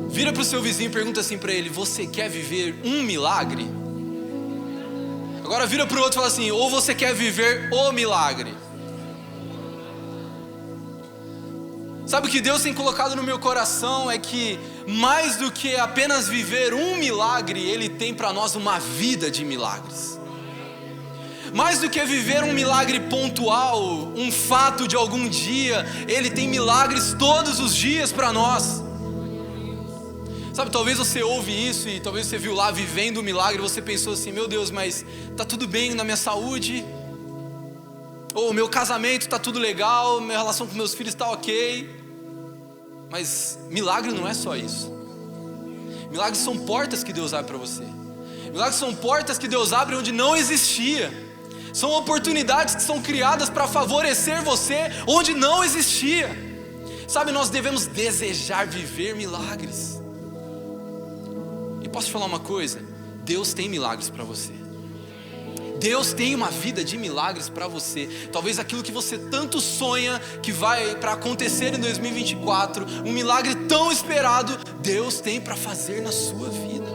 Vira para o seu vizinho e pergunta assim para ele: você quer viver um milagre? Agora vira para o outro e fala assim: ou você quer viver o milagre? Sabe o que Deus tem colocado no meu coração é que mais do que apenas viver um milagre, Ele tem para nós uma vida de milagres. Mais do que viver um milagre pontual, um fato de algum dia, Ele tem milagres todos os dias para nós. Sabe, talvez você ouve isso e talvez você viu lá vivendo um milagre e você pensou assim: meu Deus, mas tá tudo bem na minha saúde, ou meu casamento tá tudo legal, minha relação com meus filhos tá ok. Mas milagre não é só isso. Milagres são portas que Deus abre para você. Milagres são portas que Deus abre onde não existia. São oportunidades que são criadas para favorecer você onde não existia. Sabe, nós devemos desejar viver milagres. E posso te falar uma coisa? Deus tem milagres para você. Deus tem uma vida de milagres para você. Talvez aquilo que você tanto sonha que vai para acontecer em 2024, um milagre tão esperado, Deus tem para fazer na sua vida.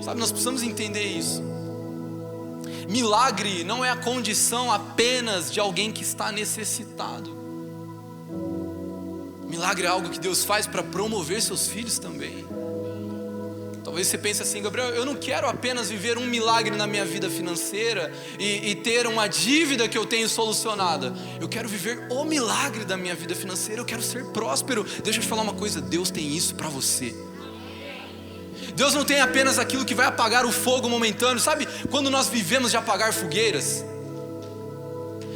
Sabe, nós precisamos entender isso. Milagre não é a condição apenas de alguém que está necessitado. Milagre é algo que Deus faz para promover seus filhos também. Talvez você pense assim: Gabriel, eu não quero apenas viver um milagre na minha vida financeira e ter uma dívida que eu tenho solucionada. Eu quero viver o milagre da minha vida financeira, eu quero ser próspero. Deixa eu te falar uma coisa: Deus tem isso para você. Deus não tem apenas aquilo que vai apagar o fogo momentâneo. Sabe, quando nós vivemos de apagar fogueiras,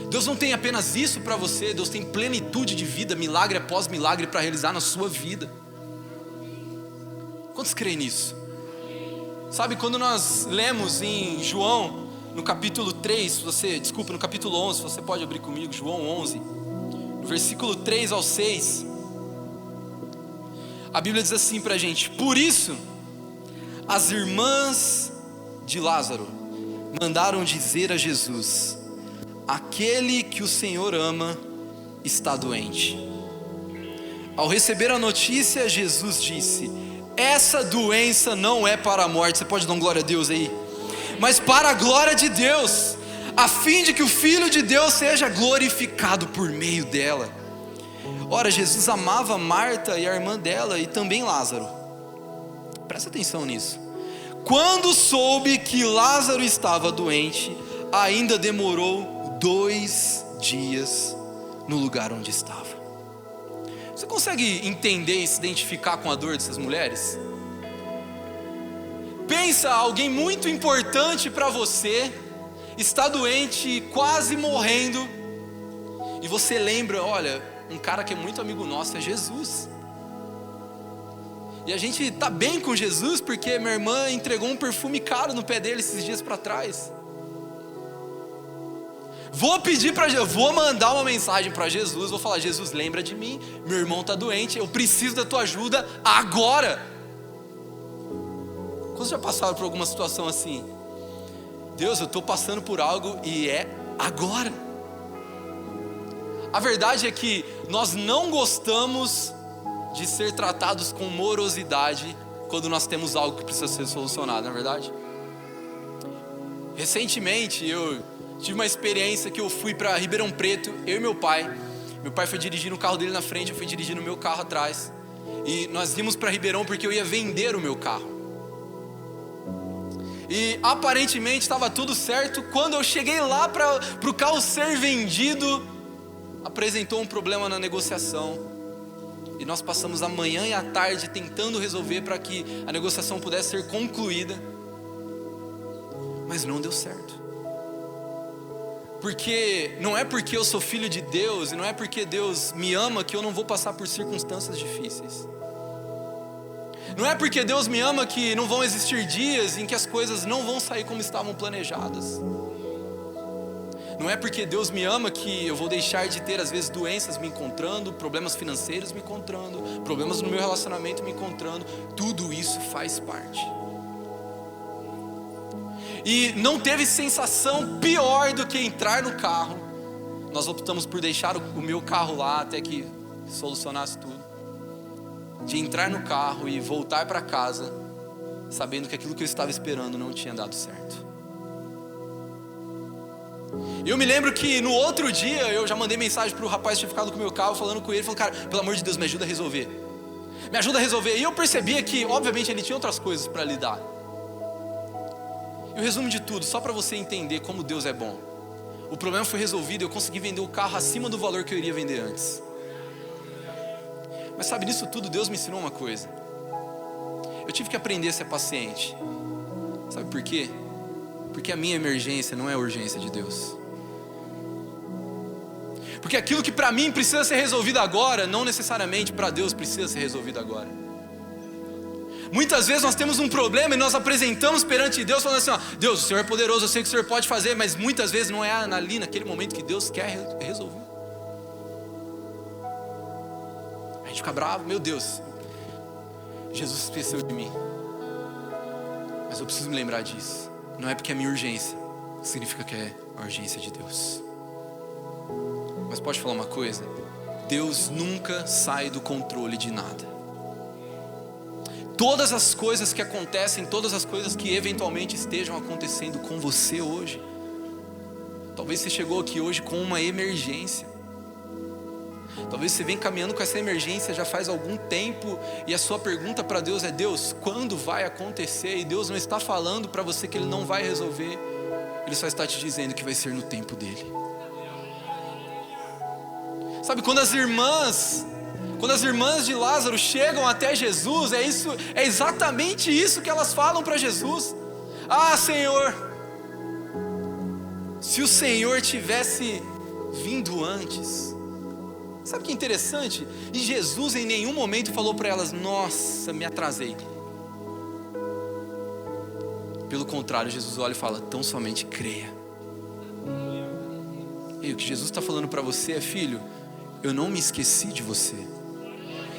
Deus não tem apenas isso para você. Deus tem plenitude de vida, milagre após milagre para realizar na sua vida. Quantos creem nisso? Sabe, quando nós lemos em João, no capítulo 3, no capítulo 11, você pode abrir comigo, João 11, no versículo 3 ao 6, a Bíblia diz assim pra gente: por isso, as irmãs de Lázaro mandaram dizer a Jesus: aquele que o Senhor ama está doente. Ao receber a notícia, Jesus disse: essa doença não é para a morte. Você pode dar um glória a Deus aí? Mas para a glória de Deus, a fim de que o Filho de Deus seja glorificado por meio dela. Ora, Jesus amava Marta e a irmã dela e também Lázaro. Presta atenção nisso. Quando soube que Lázaro estava doente, ainda demorou 2 dias no lugar onde estava. Você consegue entender e se identificar com a dor dessas mulheres? Pensa, alguém muito importante para você está doente, quase morrendo, e você lembra: olha, um cara que é muito amigo nosso é Jesus. E a gente está bem com Jesus porque minha irmã entregou um perfume caro no pé dele esses dias para trás. Vou mandar uma mensagem para Jesus, vou falar: Jesus, lembra de mim, meu irmão está doente, eu preciso da tua ajuda agora. Quantos já passaram por alguma situação assim? Deus, eu estou passando por algo e é agora. A verdade é que nós não gostamos de ser tratados com morosidade quando nós temos algo que precisa ser solucionado, não é verdade? Recentemente eu tive uma experiência que eu fui para Ribeirão Preto, eu e meu pai. Meu pai foi dirigindo o carro dele na frente, eu fui dirigindo o meu carro atrás. E nós íamos para Ribeirão porque eu ia vender o meu carro. E aparentemente estava tudo certo. Quando eu cheguei lá para o carro ser vendido, apresentou um problema na negociação. E nós passamos a manhã e a tarde tentando resolver para que a negociação pudesse ser concluída. Mas não deu certo. Porque não é porque eu sou filho de Deus e não é porque Deus me ama que eu não vou passar por circunstâncias difíceis. Não é porque Deus me ama que não vão existir dias em que as coisas não vão sair como estavam planejadas. Não é porque Deus me ama que eu vou deixar de ter às vezes doenças me encontrando, problemas financeiros me encontrando, problemas no meu relacionamento me encontrando. Tudo isso faz parte. E não teve sensação pior do que entrar no carro. Nós optamos por deixar o meu carro lá até que solucionasse tudo. de entrar no carro e voltar para casa, sabendo que aquilo que eu estava esperando não tinha dado certo. Eu me lembro que no outro dia eu já mandei mensagem para o rapaz que tinha ficado com o meu carro, falando com ele, falou: cara, pelo amor de Deus, me ajuda a resolver. Me ajuda a resolver. E eu percebia que, obviamente, ele tinha outras coisas para lidar. E o resumo de tudo, só para você entender como Deus é bom. O problema foi resolvido e eu consegui vender o carro acima do valor que eu iria vender antes. Mas sabe, nisso tudo Deus me ensinou uma coisa. Eu tive que aprender a ser paciente. Sabe por quê? Porque a minha emergência não é a urgência de Deus. Porque aquilo que para mim precisa ser resolvido agora, não necessariamente para Deus precisa ser resolvido agora. Muitas vezes nós temos um problema e nós apresentamos perante Deus falando assim, ó, Deus, o Senhor é poderoso, eu sei que o Senhor pode fazer, mas muitas vezes não é ali naquele momento que Deus quer resolver. A gente fica bravo, meu Deus, Jesus esqueceu de mim. Mas eu preciso me lembrar disso. Não é porque é minha urgência, significa que é a urgência de Deus. Mas pode falar uma coisa? Deus nunca sai do controle de nada. Todas as coisas que acontecem, todas as coisas que eventualmente estejam acontecendo com você hoje, talvez você chegou aqui hoje com uma emergência. Talvez você vem caminhando com essa emergência já faz algum tempo e a sua pergunta para Deus é: Deus, quando vai acontecer? E Deus não está falando para você que Ele não vai resolver, Ele só está te dizendo que vai ser no tempo dEle. Sabe, quando as irmãs de Lázaro chegam até Jesus, é exatamente isso que elas falam para Jesus. Ah, Senhor, se o Senhor tivesse vindo antes. Sabe o que é interessante? E Jesus em nenhum momento falou para elas: nossa, me atrasei. Pelo contrário, Jesus olha e fala: tão somente creia. E o que Jesus está falando para você é: filho, eu não me esqueci de você.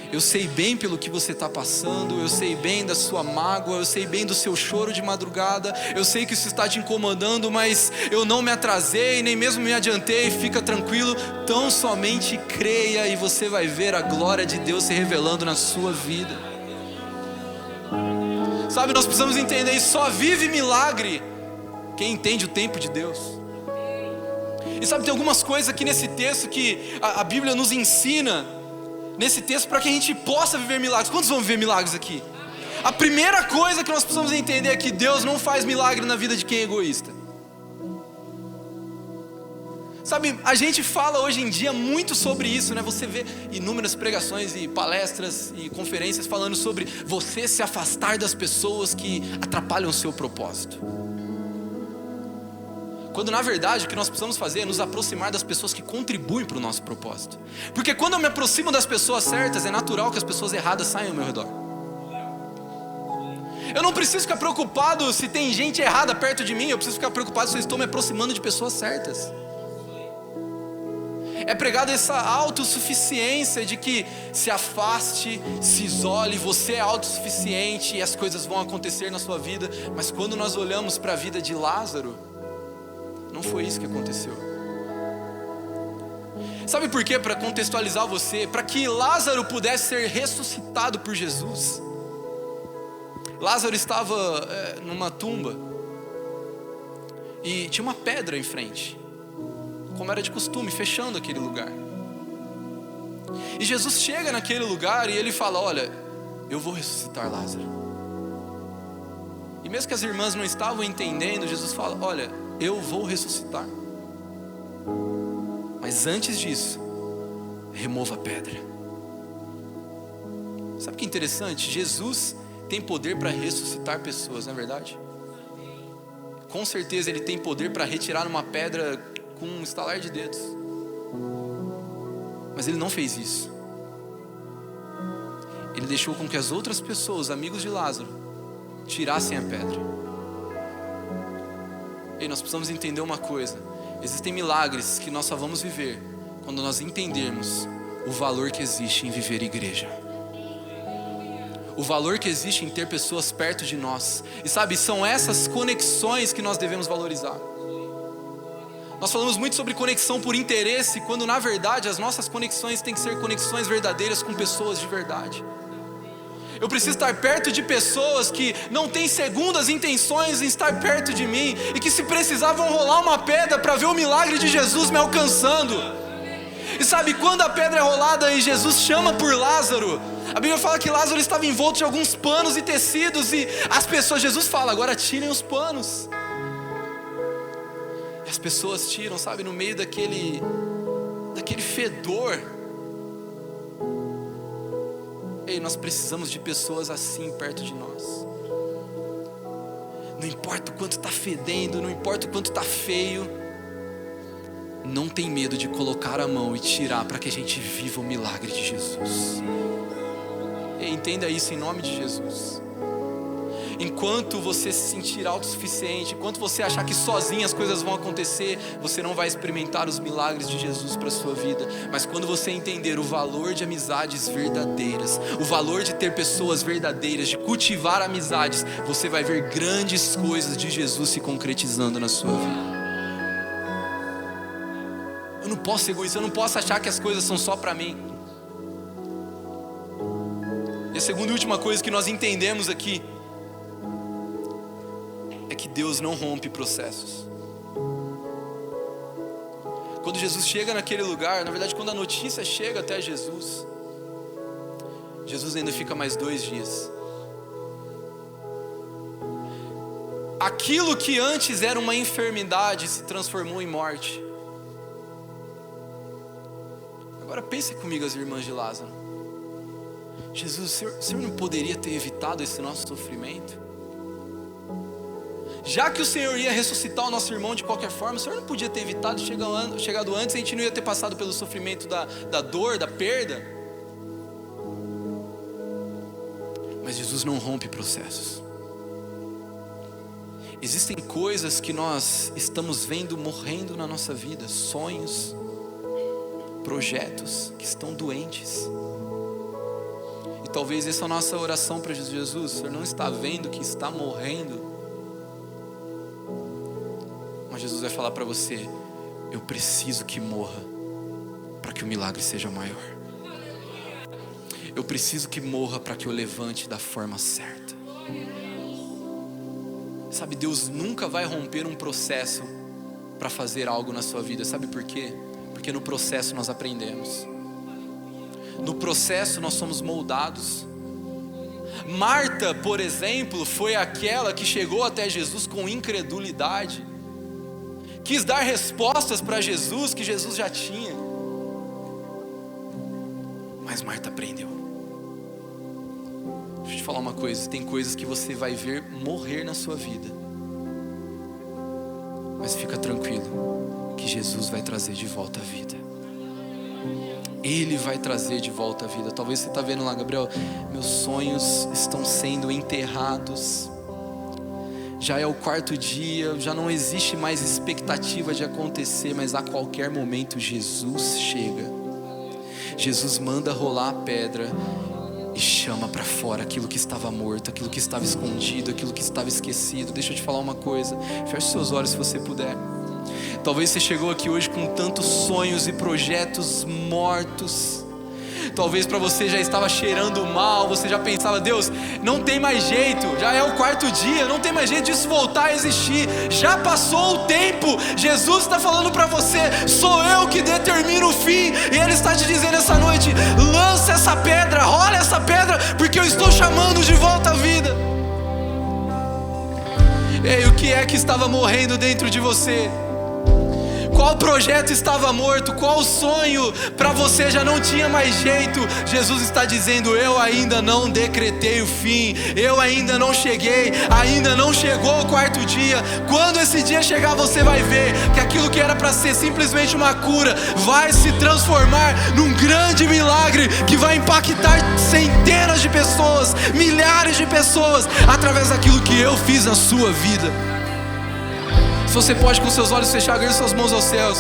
Eu sei bem pelo que você está passando, eu sei bem da sua mágoa, eu sei bem do seu choro de madrugada, eu sei que isso está te incomodando, mas eu não me atrasei, nem mesmo me adiantei, fica tranquilo, tão somente creia e você vai ver a glória de Deus se revelando na sua vida. Sabe, nós precisamos entender isso, só vive milagre quem entende o tempo de Deus. E sabe, tem algumas coisas aqui nesse texto que a Bíblia nos ensina nesse texto para que a gente possa viver milagres. Quantos vão viver milagres aqui? A primeira coisa que nós precisamos entender é que Deus não faz milagre na vida de quem é egoísta. Sabe, a gente fala hoje em dia muito sobre isso, né? Você vê inúmeras pregações e palestras e conferências falando sobre você se afastar das pessoas que atrapalham o seu propósito. Quando na verdade o que nós precisamos fazer é nos aproximar das pessoas que contribuem para o nosso propósito. Porque quando eu me aproximo das pessoas certas, é natural que as pessoas erradas saiam ao meu redor. Eu não preciso ficar preocupado se tem gente errada perto de mim, eu preciso ficar preocupado se eu estou me aproximando de pessoas certas. É pregado essa autossuficiência de que se afaste, se isole, você é autossuficiente e as coisas vão acontecer na sua vida. Mas quando nós olhamos para a vida de Lázaro, não foi isso que aconteceu. Sabe por quê? Para contextualizar você, para que Lázaro pudesse ser ressuscitado por Jesus. Lázaro estava numa tumba e tinha uma pedra em frente, como era de costume, fechando aquele lugar. E Jesus chega naquele lugar e ele fala: olha, eu vou ressuscitar Lázaro. E mesmo que as irmãs não estavam entendendo, Jesus fala: olha, eu vou ressuscitar. Mas antes disso, remova a pedra. Sabe o que é interessante? Jesus tem poder para ressuscitar pessoas, não é verdade? Com certeza Ele tem poder para retirar uma pedra com um estalar de dedos. Mas Ele não fez isso. Ele deixou com que as outras pessoas, amigos de Lázaro, tirassem a pedra. E nós precisamos entender uma coisa: existem milagres que nós só vamos viver quando nós entendermos o valor que existe em viver igreja, o valor que existe em ter pessoas perto de nós. E sabe, são essas conexões que nós devemos valorizar. Nós falamos muito sobre conexão por interesse, quando na verdade as nossas conexões têm que ser conexões verdadeiras com pessoas de verdade. Eu preciso estar perto de pessoas que não têm segundas intenções em estar perto de mim, e que se precisar vão rolar uma pedra para ver o milagre de Jesus me alcançando. E sabe, quando a pedra é rolada e Jesus chama por Lázaro, a Bíblia fala que Lázaro estava envolto de alguns panos e tecidos, e as pessoas, Jesus fala, agora tirem os panos. E as pessoas tiram, sabe, no meio daquele fedor. Ei, nós precisamos de pessoas assim perto de nós. Não importa o quanto está fedendo, não importa o quanto está feio, não tem medo de colocar a mão e tirar para que a gente viva o milagre de Jesus. Ei, entenda isso em nome de Jesus. Enquanto você se sentir autossuficiente, enquanto você achar que sozinho as coisas vão acontecer, você não vai experimentar os milagres de Jesus para a sua vida. Mas quando você entender o valor de amizades verdadeiras, o valor de ter pessoas verdadeiras, de cultivar amizades, você vai ver grandes coisas de Jesus se concretizando na sua vida. Eu não posso ser egoísta, eu não posso achar que as coisas são só para mim. E a segunda e última coisa que nós entendemos aqui é que Deus não rompe processos. Quando Jesus chega naquele lugar, na verdade quando a notícia chega até Jesus, Jesus ainda fica mais 2 dias. Aquilo que antes era uma enfermidade se transformou em morte. Agora pense comigo, as irmãs de Lázaro. Jesus, o Senhor não poderia ter evitado esse nosso sofrimento? Já que o Senhor ia ressuscitar o nosso irmão de qualquer forma, o Senhor não podia ter evitado, chegado antes, a gente não ia ter passado pelo sofrimento da dor, da perda? Mas Jesus não rompe processos. Existem coisas que nós estamos vendo morrendo na nossa vida, sonhos, projetos que estão doentes. E talvez essa é a nossa oração para Jesus. O Senhor não está vendo que está morrendo, mas Jesus vai falar para você: eu preciso que morra para que o milagre seja maior. Eu preciso que morra para que eu levante da forma certa. Sabe, Deus nunca vai romper um processo para fazer algo na sua vida. Sabe por quê? Porque no processo nós aprendemos. No processo nós somos moldados. Marta, por exemplo, foi aquela que chegou até Jesus com incredulidade. Quis dar respostas para Jesus que Jesus já tinha. Mas Marta aprendeu. Deixa eu te falar uma coisa. Tem coisas que você vai ver morrer na sua vida. Mas fica tranquilo, que Jesus vai trazer de volta a vida. Ele vai trazer de volta a vida. Talvez você está vendo lá, Gabriel, meus sonhos estão sendo enterrados. Já é o 4º dia, já não existe mais expectativa de acontecer, mas a qualquer momento Jesus chega. Jesus manda rolar a pedra e chama para fora aquilo que estava morto, aquilo que estava escondido, aquilo que estava esquecido. Deixa eu te falar uma coisa, feche seus olhos se você puder. Talvez você chegou aqui hoje com tantos sonhos e projetos mortos. Talvez para você já estava cheirando mal, você já pensava: Deus, não tem mais jeito, já é o 4º dia, não tem mais jeito disso voltar a existir, já passou o tempo. Jesus está falando para você: sou eu que determino o fim, e Ele está te dizendo essa noite: lança essa pedra, rola essa pedra, porque eu estou chamando de volta a vida. Ei, o que é que estava morrendo dentro de você? Qual projeto estava morto? Qual sonho para você já não tinha mais jeito? Jesus está dizendo: eu ainda não decretei o fim, eu ainda não cheguei, ainda não chegou o 4º dia. Quando esse dia chegar, você vai ver que aquilo que era para ser simplesmente uma cura vai se transformar num grande milagre que vai impactar centenas de pessoas, milhares de pessoas, através daquilo que eu fiz na sua vida. Se você pode, com seus olhos fechados, erga suas mãos aos céus.